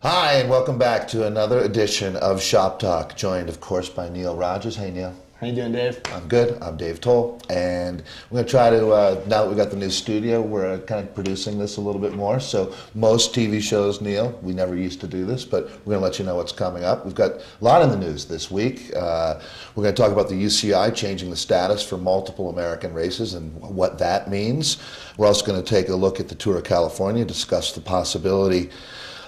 Hi, and welcome back to another edition of Shop Talk, joined, of course, by Neil Rogers. Hey, Neil. How you doing, Dave? I'm good. I'm Dave Toll, and we're going to try to, now that we've got the new studio, we're kind of producing this a little bit more. So most TV shows, Neil, we never used to do this, but we're going to let you know what's coming up. We've got a lot in the news this week. We're going to talk about the UCI changing the status for multiple American races and what that means. We're also going to take a look at the Tour of California, discuss the possibility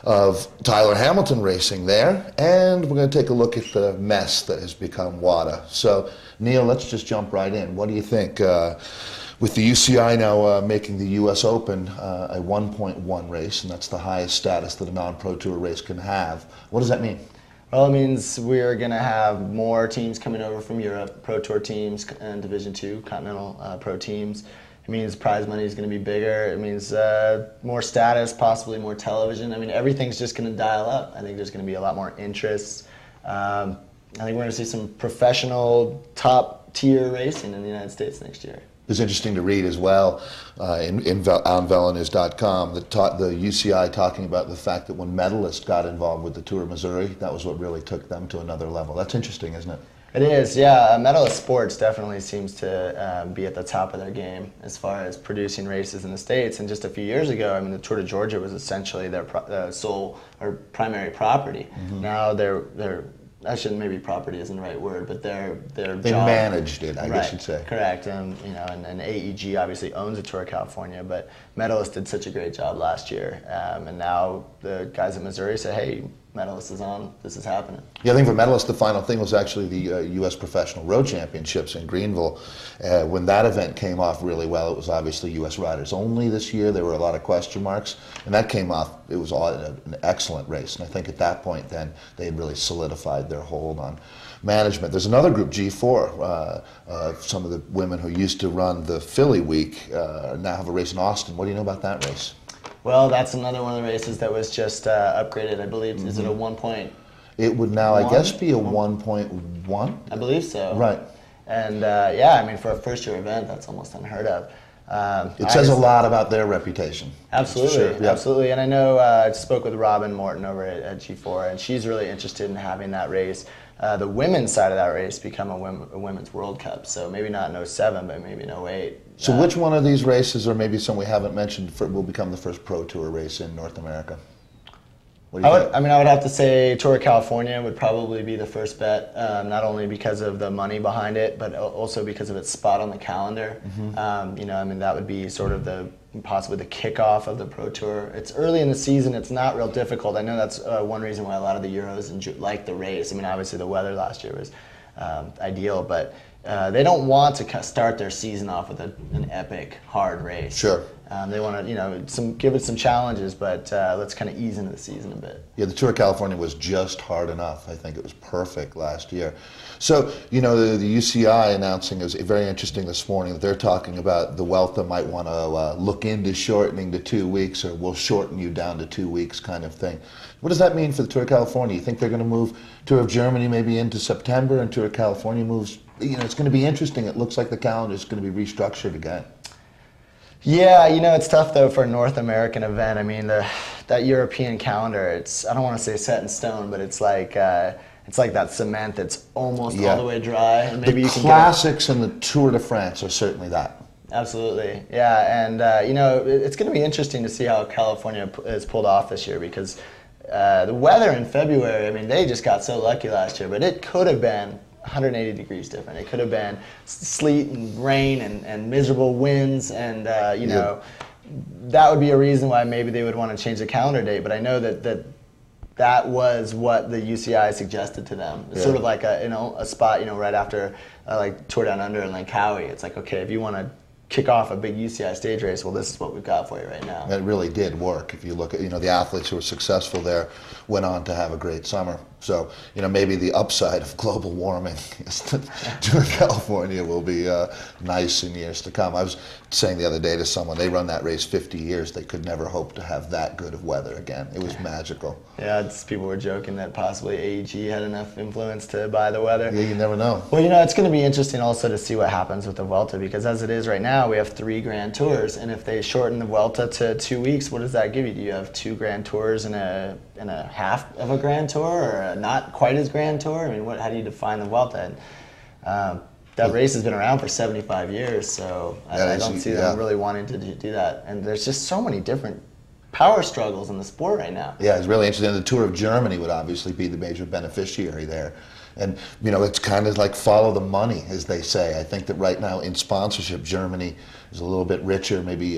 of Tyler Hamilton racing there, and we're going to take a look at the mess that has become WADA. So, Neil, let's just jump right in. What do you think? With the UCI now making the U.S. Open a 1.1 race, and that's the highest status that a non-Pro Tour race can have, what does that mean? Well, it means we're going to have more teams coming over from Europe, Pro Tour teams and Division II, Continental Pro teams. It means prize money is going to be bigger. It means more status, possibly more television. I mean, everything's just going to dial up. I think there's going to be a lot more interest. I think we're going to see some professional, top-tier racing in the United States next year. It's interesting to read as well on VeloNews.com that the UCI talking about the fact that when medalists got involved with the Tour of Missouri, that was what really took them to another level. That's interesting, isn't it? It is, yeah. Medalist sports definitely seems to be at the top of their game as far as producing races in the States. And just a few years ago, I mean, the Tour de Georgia was essentially their sole or primary property. Mm-hmm. Now they're I shouldn't, maybe property isn't the right word, but they managed it, I guess you'd say. Correct, and and AEG obviously owns the Tour of California, but Medalist did such a great job last year, and now the guys at Missouri say, hey, Medalist is on, this is happening. Yeah, I think for Medalist, the final thing was actually the U.S. Professional Road Championships in Greenville. When that event came off really well, it was obviously U.S. riders only this year. There were a lot of question marks, and that came off. It was an excellent race, and I think at that point then they had really solidified their hold on management. There's another group, G4, some of the women who used to run the Philly week now have a race in Austin. What do you know about that race? Well, that's another one of the races that was just upgraded, I believe. Mm-hmm. Is it a 1 point? It would now, I guess, be a 1.1. I believe so. Right. And yeah, I mean, for a first-year event, that's almost unheard of. It says a lot about their reputation. Absolutely, sure. Yeah. Absolutely. And I know I spoke with Robin Morton over at G4, and she's really interested in having that race, the women's side of that race, become a women's World Cup. So maybe not in '07, but maybe in '08. So which one of these races, or maybe some we haven't mentioned, will become the first Pro Tour race in North America? What do you think? I would have to say Tour of California would probably be the first bet, not only because of the money behind it, but also because of its spot on the calendar. Mm-hmm. That would be sort of possibly the kickoff of the Pro Tour. It's early in the season. It's not real difficult. I know that's one reason why a lot of the Euros like the race. I mean, obviously the weather last year was ideal, but they don't want to start their season off with an epic, hard race. Sure. They want to, give it some challenges, but let's kind of ease into the season a bit. Yeah, the Tour of California was just hard enough. I think it was perfect last year. So, the UCI announcing, it was very interesting this morning that they're talking about the Vuelta might want to look into shortening to 2 weeks, or we'll shorten you down to 2 weeks kind of thing. What does that mean for the Tour of California? You think they're going to move Tour of Germany maybe into September, and Tour of California moves, it's going to be interesting. It looks like the calendar is going to be restructured again. Yeah, it's tough though for a North American event. I mean, that European calendar, I don't want to say set in stone, but it's like that cement that's almost all the way dry. And maybe the classics and the Tour de France are certainly that. Absolutely, yeah, and it's going to be interesting to see how California is pulled off this year, because the weather in February, I mean, they just got so lucky last year, but it could have been 180 degrees different. It could have been sleet and rain and miserable winds, and that would be a reason why maybe they would want to change the calendar date. But I know that was what the UCI suggested to them. It's sort of like a spot right after like Tour Down Under and Langkawi. It's like, okay, if you want to kick off a big UCI stage race, well, this is what we've got for you right now. It really did work. If you look at the athletes who were successful there went on to have a great summer. So, maybe the upside of global warming is that Tour of California will be nice in years to come. I was saying the other day to someone, they run that race 50 years. They could never hope to have that good of weather again. It was magical. Yeah, people were joking that possibly AEG had enough influence to buy the weather. Yeah, you never know. Well, it's going to be interesting also to see what happens with the Vuelta, because as it is right now, we have 3 Grand Tours, and if they shorten the Vuelta to 2 weeks, what does that give you? Do you have 2 Grand Tours and a half of a Grand Tour, or a not quite as Grand Tour? I mean, how do you define the Vuelta? And, that race has been around for 75 years, so I don't see them really wanting to do that. And there's just so many different power struggles in the sport right now. Yeah, it's really interesting. The Tour of Germany would obviously be the major beneficiary there. And, it's kind of like follow the money, as they say. I think that right now in sponsorship, Germany is a little bit richer. Maybe,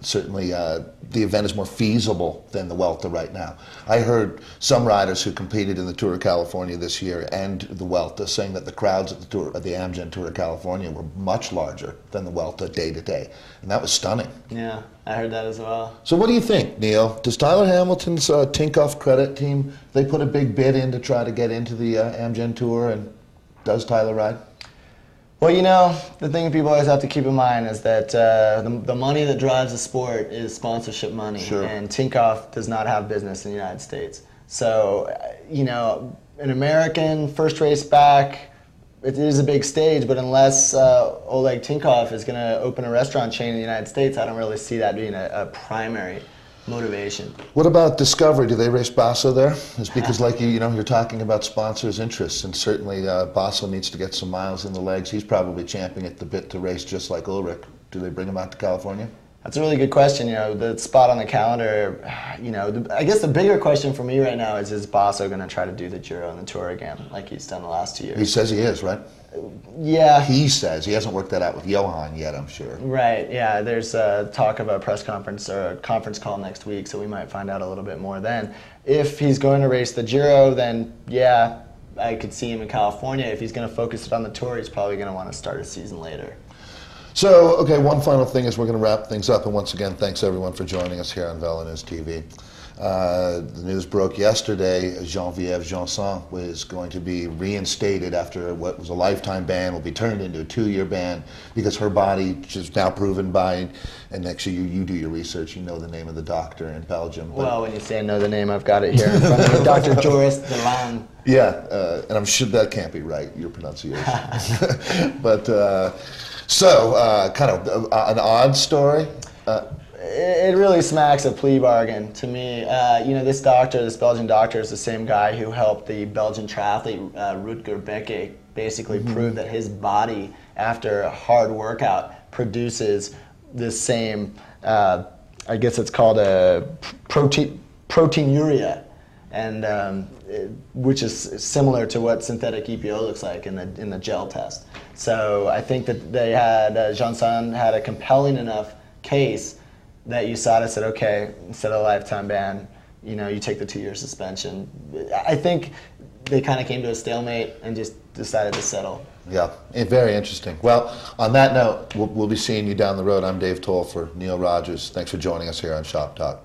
certainly the event is more feasible than the Vuelta right now. I heard some riders who competed in the Tour of California this year and the Vuelta saying that the crowds at the Amgen Tour of California were much larger than the Vuelta day to day. And that was stunning. Yeah, I heard that as well. So what do you think, Neil? Does Tyler Hamilton's Tinkoff credit team, they put a big bid in to try to get into the Amgen Tour, and does Tyler ride? Well, the thing people always have to keep in mind is that the money that drives the sport is sponsorship money. Sure. And Tinkoff does not have business in the United States. So, an American first race back, it is a big stage, but unless Oleg Tinkoff is going to open a restaurant chain in the United States, I don't really see that being a primary motivation. What about Discovery? Do they race Basso there? It's because, like you're talking about sponsors' interests, and certainly Basso needs to get some miles in the legs. He's probably champing at the bit to race just like Ulrich. Do they bring him out to California? That's a really good question. The spot on the calendar, I guess the bigger question for me right now is Basso going to try to do the Giro and the Tour again, like he's done the last 2 years? He says he is, right? Yeah. He says. He hasn't worked that out with Johan yet, I'm sure. Right, yeah. There's talk of a press conference or a conference call next week, so we might find out a little bit more then. If he's going to race the Giro, then yeah, I could see him in California. If he's going to focus it on the Tour, he's probably going to want to start his season later. So, okay, one final thing as we're going to wrap things up, and once again, thanks everyone for joining us here on VeloNews TV. The news broke yesterday, Geneviève Janson was going to be reinstated after what was a lifetime ban, will be turned into a 2-year ban because her body is now proven by, and actually you do your research, you know the name of the doctor in Belgium. Well, when you say I know the name, I've got it here in front of me, Dr. Joris de Lange. Yeah, and I'm sure that can't be right, your pronunciation. But, kind of an odd story. It really smacks of plea bargain to me. This Belgian doctor, is the same guy who helped the Belgian triathlete Rutger Bekke basically prove that his body, after a hard workout, produces this same, I guess it's called a proteinuria, and which is similar to what synthetic EPO looks like in the gel test. So I think that they had Janson had a compelling enough case that USADA said, okay, instead of a lifetime ban, you take the 2-year suspension. I think they kind of came to a stalemate and just decided to settle. Yeah, very interesting. Well, on that note, we'll be seeing you down the road. I'm Dave Toll for Neil Rogers. Thanks for joining us here on Shop Talk.